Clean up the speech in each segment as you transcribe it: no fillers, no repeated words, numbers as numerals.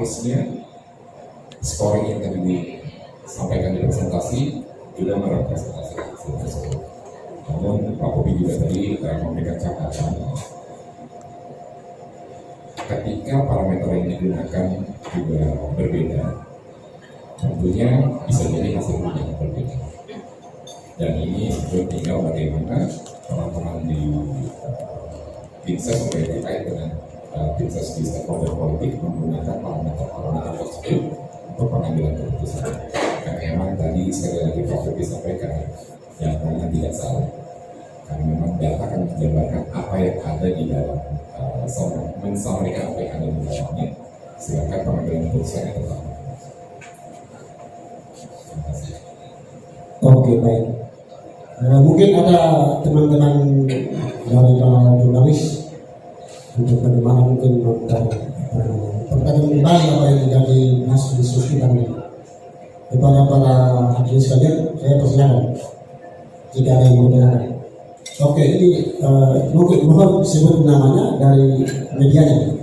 harusnya scoring yang tadi disampaikan di presentasi juga merepresentasi hasil tersebut. Namun Pak Bobi juga tadi memberikan catatan ketika parameter yang digunakan juga berbeda, tentunya bisa jadi hasilnya yang berbeda. Dan ini sebetulnya tinggal bagaimana teman-teman di Binses terkait dengan Binses di stakeholder politik menggunakan parameter tersebut untuk pengambilan keputusan. Karena memang tadi sekali lagi Pak Bobi sampaikan, datanya tidak salah. Karena memang data akan menjabarkan apa yang ada di dalam mensampaikan apa yang ada di dalamnya, silakan pengambilan keputusan yang tetap. Terima kasih. Oke, baik. Mungkin ada teman-teman dari para jurnalis untuk bagaimana mungkin pertanyaan kembali apa yang menjadi hasil diskusi kami kepada para hadirin sekalian. Saya persilakan jika ada yang mau bertanya. Oke, ini mungkin mohon sebut namanya dari medianya.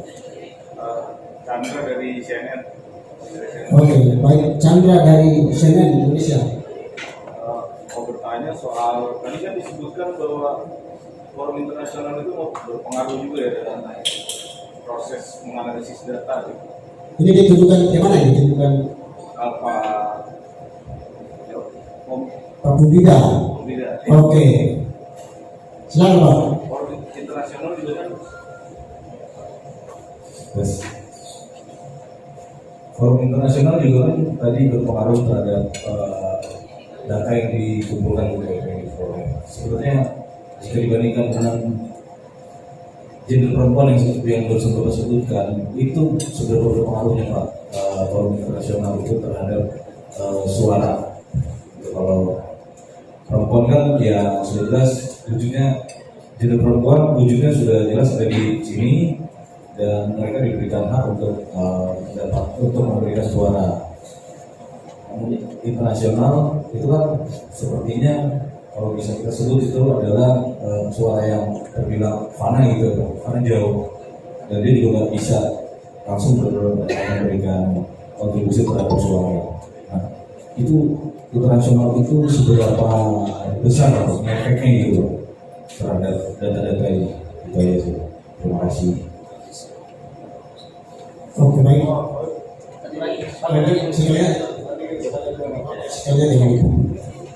Chandra dari CNN. Oke, baik, Chandra dari CNN Indonesia. Mau bertanya soal tadi kan disebutkan bahwa forum internasional itu mau berpengaruh juga ya dalam proses menganalisis data. Ini ditujukan ke mana ini? Ditujukan Pak Bubida. Oke. Silakan Pak. Forum internasional juga kan. Yes. Forum internasional juga kan tadi berpengaruh terhadap data yang dikumpulkan oleh forum. Sebenarnya jika dibandingkan dengan gender perempuan yang baru sempat sebutkan, itu sudah berpengaruhnya Pak, forum internasional itu terhadap suara. Kalau perempuan kan ya sudah jelas wujudnya, gender perempuan wujudnya sudah jelas ada di sini dan mereka diberikan hak untuk memberikan suara. Internasional itu kan sepertinya kalau bisa kita sebut itu adalah suara yang terbilang fana gitu, karena jauh dan dia juga nggak bisa langsung memberikan kontribusi terhadap suara. Nah, itu internasional itu seberapa besar efeknya gitu terhadap data-data ini? Itu aja sih. Terima kasih. Oke, baik.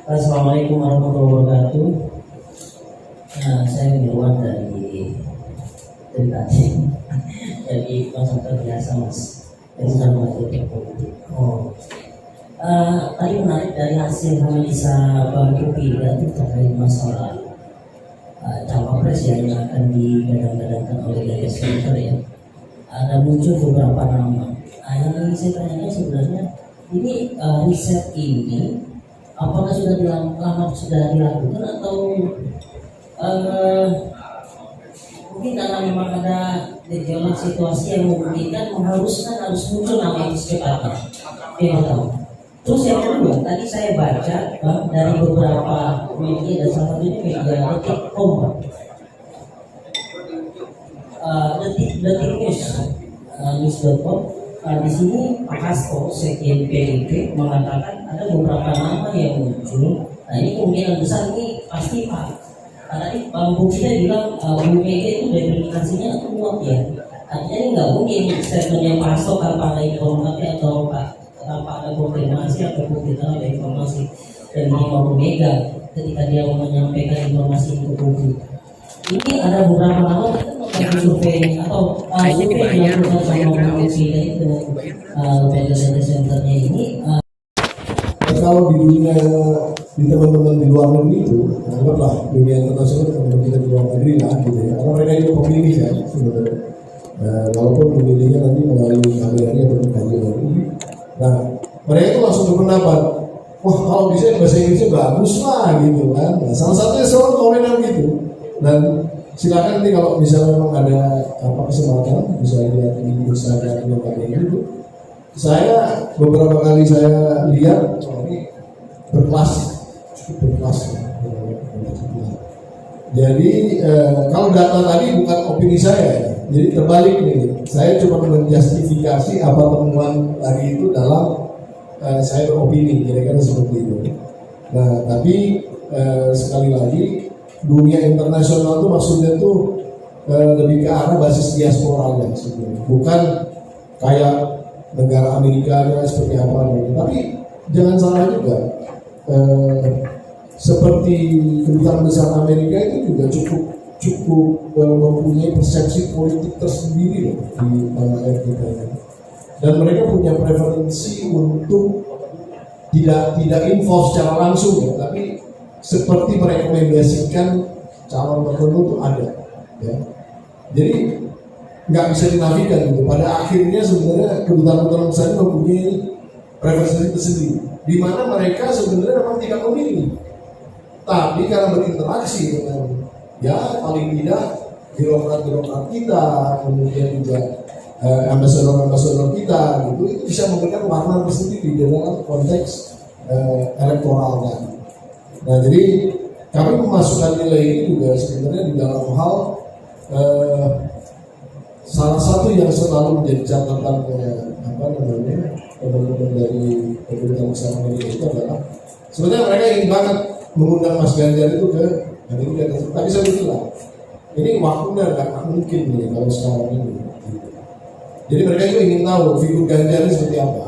Assalamualaikum warahmatullahi wabarakatuh. Saya Mirwan dari tadi dari konsultan biasa Mas, yang sedang melakukan politik. Tadi menarik dari hasil analisa Bang Bobi itu terkait masalah cawapres yang akan digadang-gadangkan oleh Gagas Center ya. Ada muncul beberapa nama. Yang ingin saya tanyakan sebenarnya ini riset ini apakah sudah dilakukan atau mungkin karena memang ada gejolak situasi yang memungkinkan mengharuskan harus muncul nama itu secepatnya. Terus yang kedua, tadi saya baca dari beberapa media dan salah satunya media Detik.com, News.com. Di sini Pak Hasto, Sekjen PDIP, mengatakan ada beberapa nama yang muncul. Nah ini kemungkinan besar ini pasti Pak. Tadi Bang Bobi bilang Bu Mega itu determinasinya kuat ya. Artinya ini nggak mungkin statementnya Pak Hasto tanpa ada informasi atau tanpa ada konfirmasi atau bukti ada informasi dari Bu Mega ketika dia menyampaikan informasi itu ke publik. Ini ada beberapa nama kita survei atau survei yang dilakukan sama Bu Mega itu dengan data centernya ini. Kalau di dunia di teman-teman di luar negeri itu, anggaplah dunia internasional teman-teman kita di luar negeri lah gitu ya. Karena mereka itu pemilih kan sebenarnya. Walaupun pemilihnya nanti melalui KBRI atau KJRI. Nah, mereka itu langsung berpendapat, wah kalau bisa bahasa Inggrisnya bagus lah gitu kan. Nah, salah satunya seorang komentar gitu. Dan silakan nanti kalau misalnya memang ada kesempatan bisa lihat di Instagram yang kayak gitu. Saya beberapa kali saya lihat ini berkelas. Jadi kalau data tadi bukan opini opini saya. Jadi terbalik nih, saya cuma menjustifikasi apa temuan tadi itu dalam saya beropini, kira-kira seperti itu. Nah, tapi sekali lagi dunia internasional itu maksudnya tuh lebih ke arah basis diasporanya sebenarnya, bukan kayak negara Amerika seperti apa gitu. Tapi jangan salah juga, seperti kedutaan besar Amerika itu juga cukup mempunyai persepsi politik tersendiri loh di tanah air kita ini. Dan mereka punya preferensi untuk tidak info secara langsung ya, tapi seperti merekomendasikan calon tertentu itu ada ya. Jadi nggak bisa dinafikan gitu. Pada akhirnya sebenarnya kedutaan besar mempunyai preferensi tersendiri, di mana mereka sebenarnya memang tidak memilih, tapi karena berinteraksi dengan ya paling tidak birokrat kita, kemudian juga ambasador kita gitu, itu bisa memberikan warna tersendiri di dalam konteks elektoral kan. Nah, jadi kami memasukkan nilai ini juga sebenarnya di dalam hal salah satu yang selalu menjadi catatan teman-teman dari kedutaan besar Amerika itu adalah sebenarnya mereka ingin banget mengundang Mas Ganjar itu ke Amerika, tapi saya bilang ini waktunya nggak mungkin nih kalau sekarang ini. Jadi mereka juga ingin tahu figur Ganjar ini seperti apa.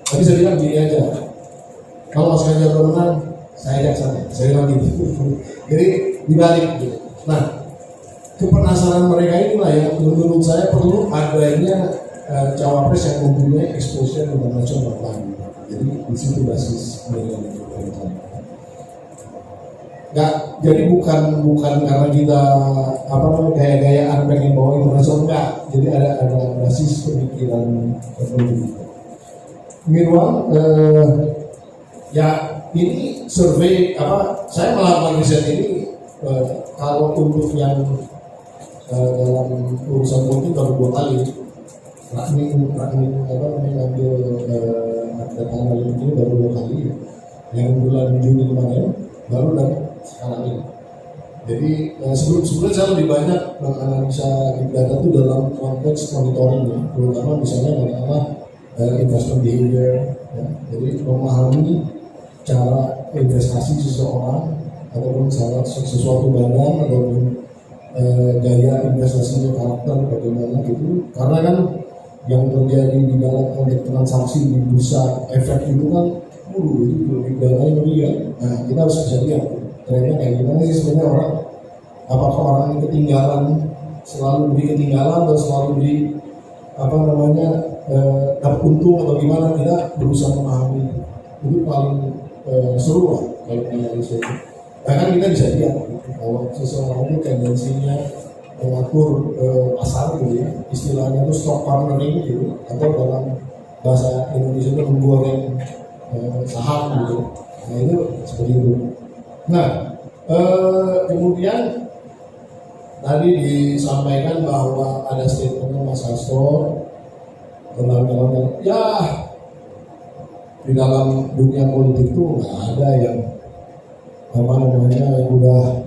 Tapi saya bilang gini aja, kalau Mas Ganjar menang, saya ajak sana. Saya bilang gitu. Jadi dibalik gitu. Nah, kepenasaran mereka inilah yang menurut saya perlu adanya cawapres yang mempunyai exposure internasional lagi. Jadi di situ basis mereka. Nggak, jadi bukan karena kita gaya-gayaan pengen bawa internasional, enggak. Jadi ada basis pemikiran tertentu. Mirwan, ya ini survei saya melakukan riset ini kalau untuk yang dalam urusan politik baru 2 kali. Rakning ngambil data analitik ini baru 2 kali. Yang bulan Juni kemarin baru dan sekarang ini. Jadi sebelumnya saya lebih banyak menganalisa big data itu dalam konteks monitoring ya, terutama misalnya bagaimana investment behavior ya. Jadi memahami cara investasi seseorang ataupun salah sesuatu badan ataupun gaya investasinya, karakter bagaimana gitu. Karena kan yang terjadi di dalam konteks transaksi di bursa efek itu kan itu lebih dananya lebih ya. Nah, kita harus bisa lihat trennya kayak gimana sih sebenarnya orang, apakah orang yang ketinggalan selalu lebih ketinggalan atau selalu di dapat untung atau gimana. Kita berusaha memahami itu paling seru lah kalau analisa itu. Bahkan kita bisa lihat kalau seseorang itu tendensinya mengatur pasar gitu ya, istilahnya itu stock cornering gitu, atau dalam bahasa Indonesia itu menggoreng saham gitu. Nah itu seperti itu. Nah kemudian tadi disampaikan bahwa ada statementnya Mas Hasto tentang ya di dalam dunia politik itu nggak ada yang yang udah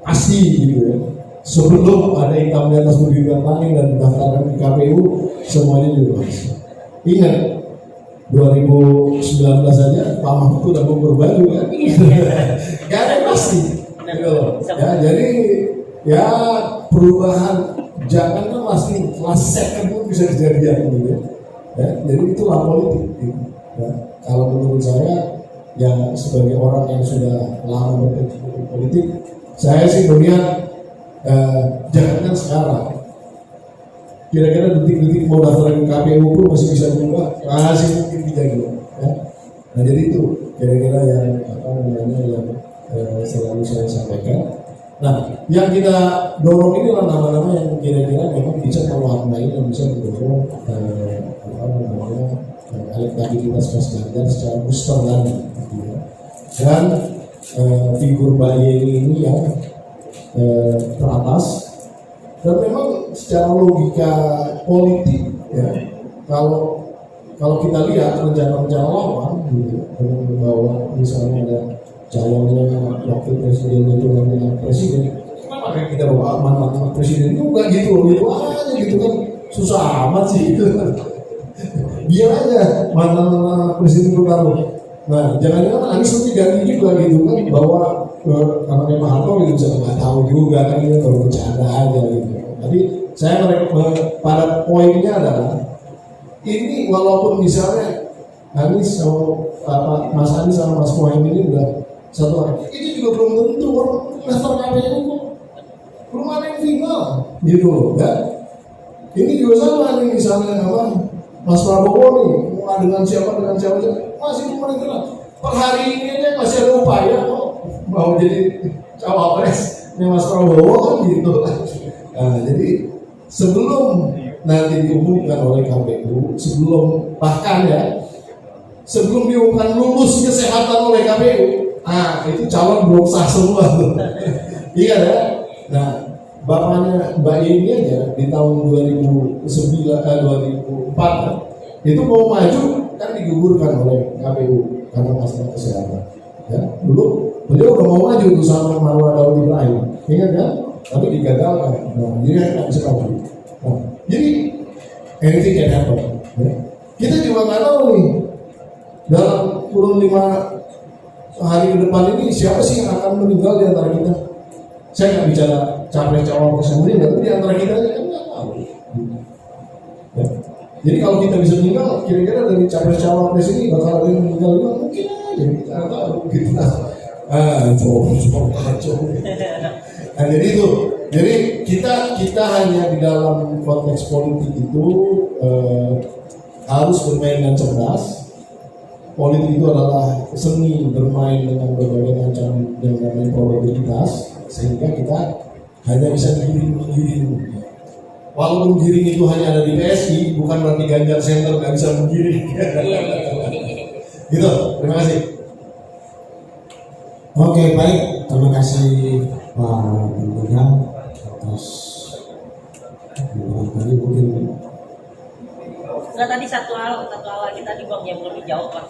pasti gitu ya. Sebelum ada hitam di atas putih langit dan didaftarkan di KPU, semuanya juga pasti. Ingat 2019 saja Pak Mahfud udah berbaju kan? Gak ada yang pasti. Gitu. Ya, jadi ya perubahan jangan kan pasti last second pun bisa kejadian gitu ya. Jadi itulah politik. Gitu. Ya, kalau menurut saya yang sebagai orang yang sudah lama berkecimpung politik, saya sih melihat jangankan sekarang, kira-kira detik-detik mau daftar ke KPU pun masih bisa berubah, masih mungkin bisa gitu ya. Nah jadi itu kira-kira yang yang selalu saya sampaikan. Nah yang kita dorong ini adalah nama-nama yang kira-kira memang bisa mewarnai dan bisa mendorong elektabilitas Mas Ganjar secara booster lagi gitu ya. Dan figur Bayeni ini yang teratas, dan memang secara logika politik ya, kalau kita lihat rencana lawan gitu, bahwa misalnya ada calonnya wakil presiden itu namanya presiden, kenapa Apakah kita bawa amanat presiden juga gitu aja gitu kan, susah amat sih gitu. Biar aja mantan presiden berlalu. Nah, jangan-jangan Anies nanti ganti juga gitu kan, bawa anaknya Pak Harto gitu, bisa nggak tahu juga kan, ini baru bercanda aja gitu. Tapi saya pada poinnya adalah ini walaupun misalnya Anies sama Mas Anies sama Mas Mohaimin ini udah satu orang, itu juga belum tentu orang daftar KPU kok belum ada yang final gitu loh kan. Ini juga sama nih misalnya apa Mas Prabowo nih mau dengan siapa masih belum ada final. Per hari ini aja masih ada upaya kok mau jadi cawapresnya Mas Prabowo kan gitu. Nah, jadi sebelum nanti diumumkan oleh KPU, sebelum diumumkan lulus kesehatan oleh KPU, itu calon belum sah semua tuh. Iya ya. Nah, bapaknya Mbak Yeni aja di tahun 2004 itu mau maju kan digugurkan oleh KPU karena masalah kesehatan. Ya, dulu beliau udah mau maju tuh sama Marwah Daud Ibrahim, ingat kan? Tapi digagalkan. Nah, jadi nggak bisa maju. Nah, jadi anything can happen. Ya. Kita juga nggak tahu nih dalam kurun 5 hari ke depan ini siapa sih yang akan meninggal di antara kita. Saya nggak bicara capres-cawapres yang meninggal, tapi di antara kita kan nggak tahu. Ya. Jadi kalau kita bisa meninggal, kira-kira dari capres-cawapres ini bakal ada yang meninggal juga mungkin aja, kita nggak tahu gitu. Nah, jadi itu. Jadi kita hanya di dalam konteks politik itu harus bermain dengan cerdas. Politik itu adalah seni bermain dengan berbagai macam yang namanya probabilitas, sehingga kita hanya bisa giring. Walaupun giring itu hanya ada di PSI, bukan berarti Ganjar Center nggak bisa menggiring. Gitu. Terima kasih. Oke, baik. Terima kasih Pak Bintang atas tadi mungkin. Nah, tadi satu hal lagi tadi Bang yang belum dijawab Bang.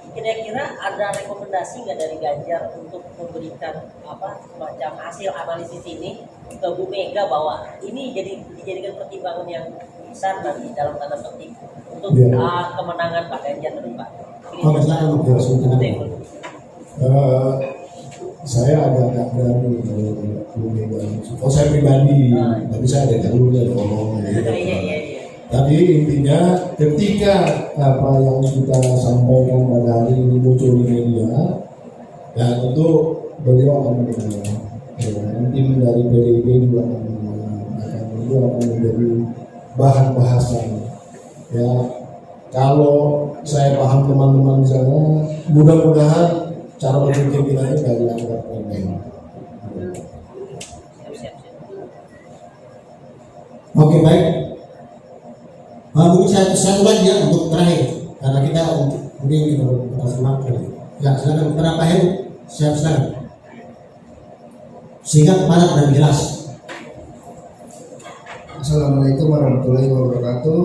Kira-kira ada rekomendasi nggak dari Ganjar untuk memberikan semacam hasil analisis ini ke Bu Mega bahwa ini dijadikan pertimbangan yang besar nanti dalam tanda petik untuk kemenangan Pak Ganjar ke depan. Saya agak berani Bu Mega. Saya pribadi, tapi saya ada jalurnya ngomong. Tapi intinya ketika apa yang kita sampaikan pada hari ini muncul di media, ya tentu beliau akan mendengar. Tim dari PDIP juga akan menjadi bahan bahasan. Ya, kalau saya paham teman-teman di sana, mudah-mudahan cara berpikir kita ini nggak dianggap remeh. Oke, baik. Mungkin satu lagi ya untuk terakhir karena kita mungkin waktu. Ya, silakan Pak Heru, silakan. Singkat, padat dan jelas. Assalamualaikum warahmatullahi wabarakatuh.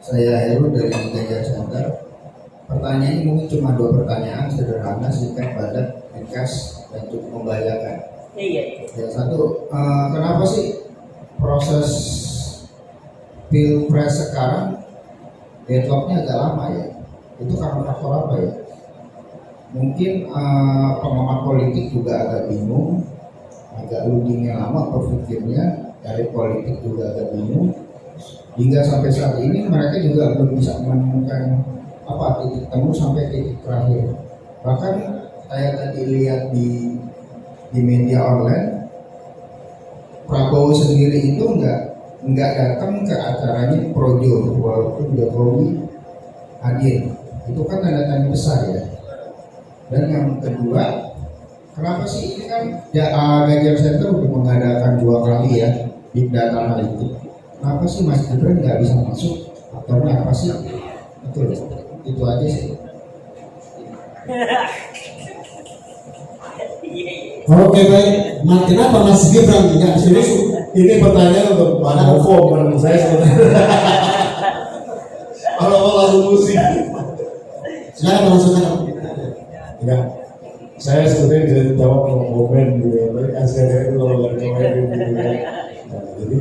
Saya Heru dari Ganjar Center. Pertanyaannya mungkin cuma 2 pertanyaan sederhana, singkat, padat, ringkas, dan cukup membahayakan. Iya. Yang satu, kenapa sih proses Pilpres sekarang deadlocknya agak lama ya? Itu karena faktor apa ya? Mungkin pengamat politik juga agak bingung, agak loadingnya lama berpikirnya, dari politik juga agak bingung. Hingga sampai saat ini mereka juga belum bisa menemukan titik temu sampai titik terakhir. Bahkan saya tadi lihat di media online, Prabowo sendiri itu nggak datang ke acaranya Projo walaupun Jokowi hadir. Itu kan tanda tanya besar ya. Dan yang kedua, kenapa sih ini kan Ganjar Center udah mengadakan 2 kali ya big data analitik. Kenapa sih Mas Gibran nggak bisa masuk? Faktornya apa sih? Betul, itu aja sih. Oke, baik. Kenapa Mas Gibran nggak bisa masuk? Ini pertanyaan untuk Pak Novo, bukan saya sebenarnya. Kalau langsung musik. Silakan langsung. Ya. saya sebetulnya bisa dijawab sama komen gitu ya, tapi SKD itu kalau nggak komen gitu ya. Nah, jadi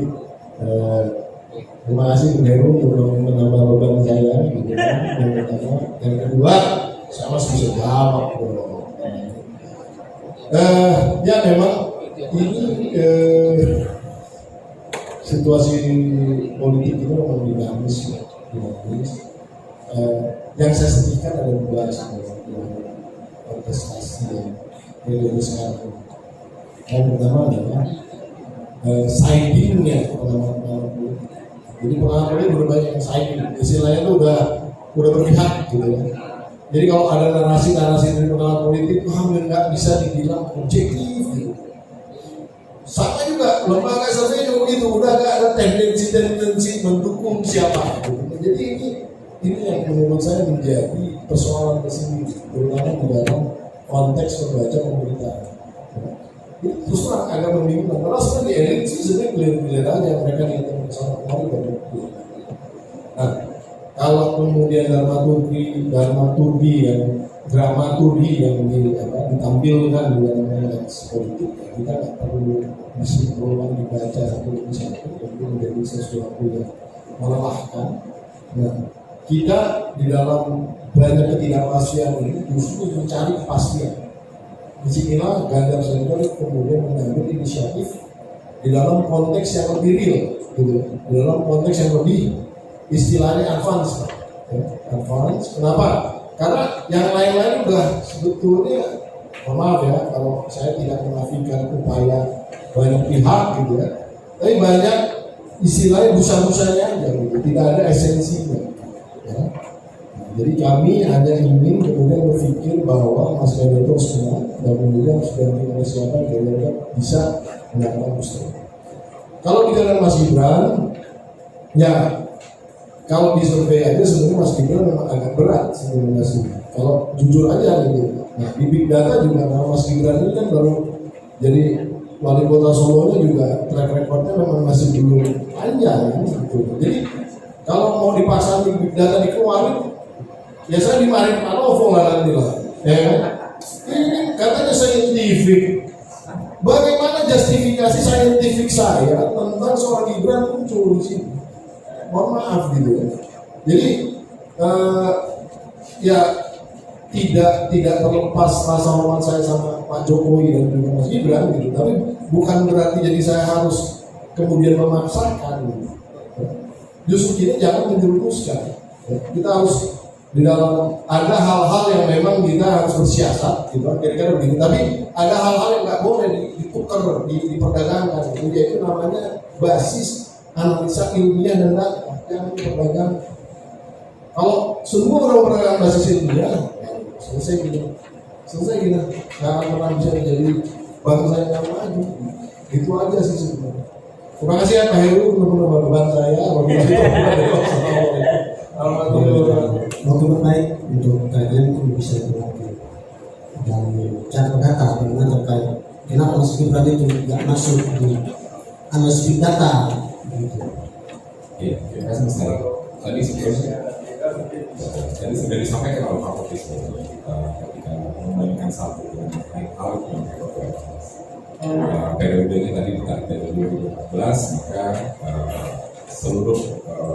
terima kasih Bu Heru untuk menambah beban saya gitu kan. Yang kedua, saya masih bisa jawab. Ya memang ini situasi politik itu memang dinamis ya, dinamis. Yang saya sedihkan ada dua sebenarnya kontestasi yang sekarang. Yang pertama adalah sidingnya pengalaman. Jadi pengalaman ini udah banyak yang siding. Istilahnya itu udah berpihak gitu ya. Jadi kalau ada narasi-narasi dari pengalaman politik, hampir nggak bisa dibilang objektif gitu. Sama juga lembaga survei juga begitu, udah nggak ada tendensi mendukung siapa gitu. Jadi ini yang menurut saya menjadi persoalan tersendiri, terutama di dalam konteks membaca pemerintahan. Terus terang agak membingungkan. Karena sebenarnya di elit sih sebenarnya clear aja mereka yang sama kemarin dan nah, kalau kemudian dramaturgi yang ditampilkan di dalam konteks politik, ya kita nggak perlu disimpulkan dibaca satu persatu, itu menjadi sesuatu yang melelahkan. Nah, kita di dalam banyak ketidakpastian ini justru mencari kepastian. Disinilah Ganjar Center kemudian mengambil inisiatif di dalam konteks yang lebih real, gitu. Di dalam konteks yang lebih istilahnya advance, ya. Advance. Kenapa? Karena yang lain-lain udah sebetulnya, maaf ya kalau saya tidak menafikan upaya banyak pihak gitu ya, tapi banyak istilahnya busa-busanya aja, gitu. Tidak ada esensinya. Ya. Jadi kami hanya ingin kemudian berpikir bahwa Mas Ganjar itu harus menang dan kemudian sudah oleh siapa Ganjar bisa mendapatkan Muslim. Kalau bicara Mas Gibran, ya kalau di survei aja sebenarnya Mas Gibran memang agak berat sebenarnya sih. Kalau jujur aja gitu. Nah di big data juga Mas Gibran ini kan baru jadi wali kota Solo juga track recordnya memang masih belum panjang gitu. Jadi kalau mau dipasang di big data dikeluarin, ya saya dimarahin Pak Novo lah nanti lah, ya kan? Ini katanya saintifik. Bagaimana justifikasi saintifik saya tentang soal Gibran muncul di sini? Mohon maaf gitu ya. Jadi ya tidak terlepas rasa hormat saya sama Pak Jokowi dan juga Mas Gibran gitu. Tapi bukan berarti jadi saya harus kemudian memaksakan. Gitu. Justru kita jangan menjerumuskan. Kita harus di dalam ada hal-hal yang memang kita harus bersiasat gitu kira-kira begitu, tapi ada hal-hal yang nggak boleh ditukar diperdagangkan gitu, yaitu namanya basis analisa ilmiah dan data yang diperdagang. Kalau semua orang berdagang basis ilmiah selesai gitu nggak akan pernah bisa menjadi bangsa yang maju. Itu aja sih sebenarnya. Terima kasih ya Pak Heru untuk menambah beban saya. Waktu terbaik untuk kalian itu bisa dilatih dan cara data karena terkait kenapa Mas Gibran itu tidak masuk di analisis big data gitu. Iya, terima kasih Mas Heru. Tadi sudah disampaikan oleh Pak Fotis ketika membandingkan satu dengan lain hal yang periode ini tadi ditarik dari 2014, maka seluruh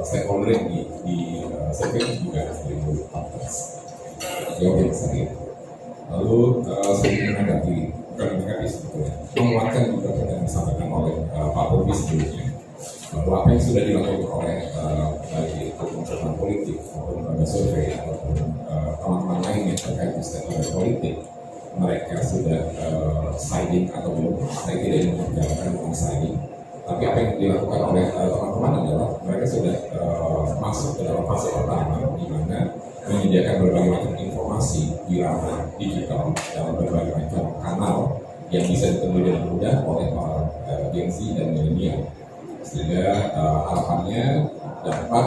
stakeholder yang di survei juga dari 2014. Jawab saya. Lalu saya ingin menanggapi sebetulnya menguatkan juga yang disampaikan oleh Pak Fotis sebelumnya, bahwa apa yang sudah dilakukan oleh baik konsultan politik maupun lembaga survei ataupun teman-teman lain yang terkait stakeholder politik, mereka sudah siding atau belum. Saya tidak ingin membicarakan tentang siding, tapi apa yang dilakukan oleh teman-teman adalah mereka sudah masuk ke dalam fase pertama, di mana menyediakan berbagai macam informasi di ranah digital dalam berbagai macam kanal yang bisa ditemui dengan mudah oleh para Gen Z dan milenial, sehingga harapannya dapat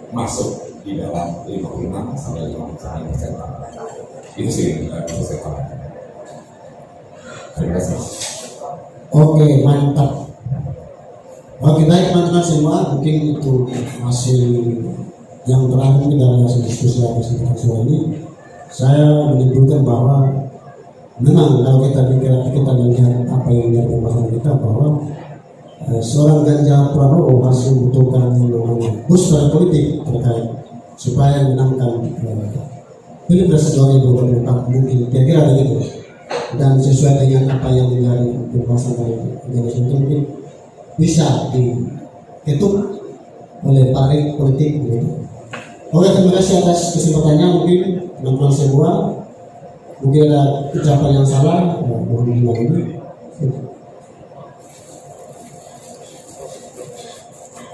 masuk di dalam 56 sampai 59%. Itu sih bisa saya katakan. Terima kasih. Oke, mantap. Oke, baik teman-teman semua, mungkin itu masih yang terakhir dari hasil diskusi ini. saya menyimpulkan bahwa memang kalau kita melihat apa yang menjadi permasalahan kita bahwa seorang Ganjar Pranowo masih membutuhkan boost politik terkait supaya menangkan Pilpres 2024 mungkin kira-kira begitu, dan sesuai dengan apa yang menjadi permasalahan Indonesia itu mungkin bisa diketuk oleh partai politik begitu. Oke, terima kasih atas kesempatannya. Mungkin teman-teman semua mungkin ada ucapan yang salah, mohon dimaklumi.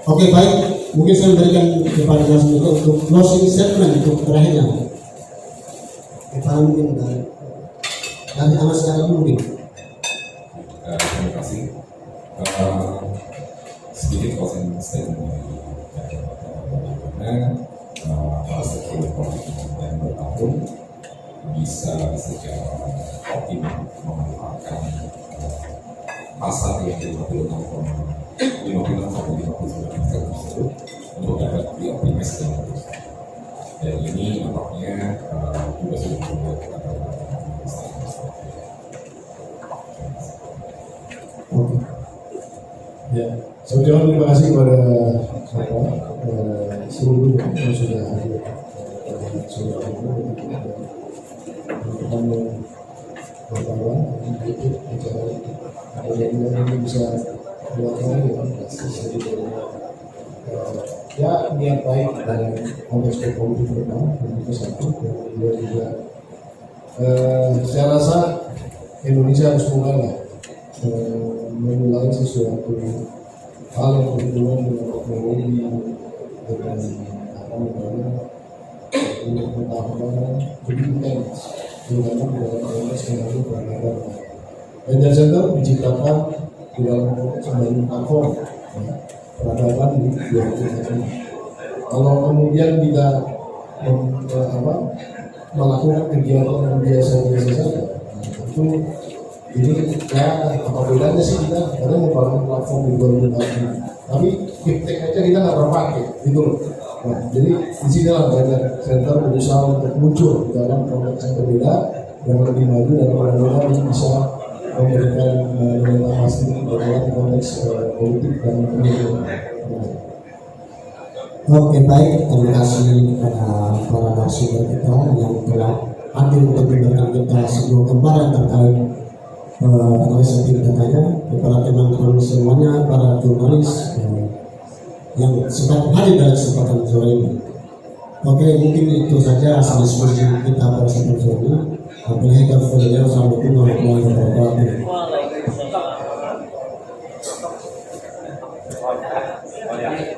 Oke, baik, mungkin saya berikan kepada Mas Miko untuk closing statement untuk terakhirnya. Kita mungkin dari Anas sekarang mungkin. Terima kasih. Sedikit closing statement para stakeholder yang bertahun bisa secara optimal memanfaatkan pasar yang 56,59% tersebut untuk dapat dioptimis dan terus. Dan ini nampaknya juga sudah membuat Oke. Ya, saya ucapkan terima kasih kepada seluruh yang sudah hadir. Teman wartawan itu acara ini bisa dilakukan ya niat baik dalam konteks politik pertama dan itu satu, kedua juga saya rasa Indonesia harus memulai sesuatu hal yang berhubungan dengan teknologi, dengan apa namanya, untuk pengetahuan lebih intens, terutama di dalam konteks teknologi peradaban. Ganjar Center diciptakan di dalam konteks membangun platform peradaban di 2024. Kalau kemudian kita melakukan kegiatan yang biasa-biasa saja, itu ini ya apa bedanya sih kita kadang membangun platform di 2024, tapi iptek aja kita nggak pernah pakai gitu loh. Nah, jadi di sini lah Ganjar Center berusaha untuk muncul dalam konteks yang berbeda, yang lebih maju dan mudah-mudahan ini bisa memberikan nilai pasti dalam konteks politik dan pendidikan. Oke, baik, terima kasih kepada para narasumber kita yang telah hadir untuk memberikan kita sebuah gambaran terkait analisa datanya, kepada teman-teman semuanya, para jurnalis yang sempat hadir dalam kesempatan sore ini. Oke, mungkin itu saja hasil diskusi kita pada kesempatan sore ini. Assalamualaikum warahmatullahi wabarakatuh. Waalaikumsalam.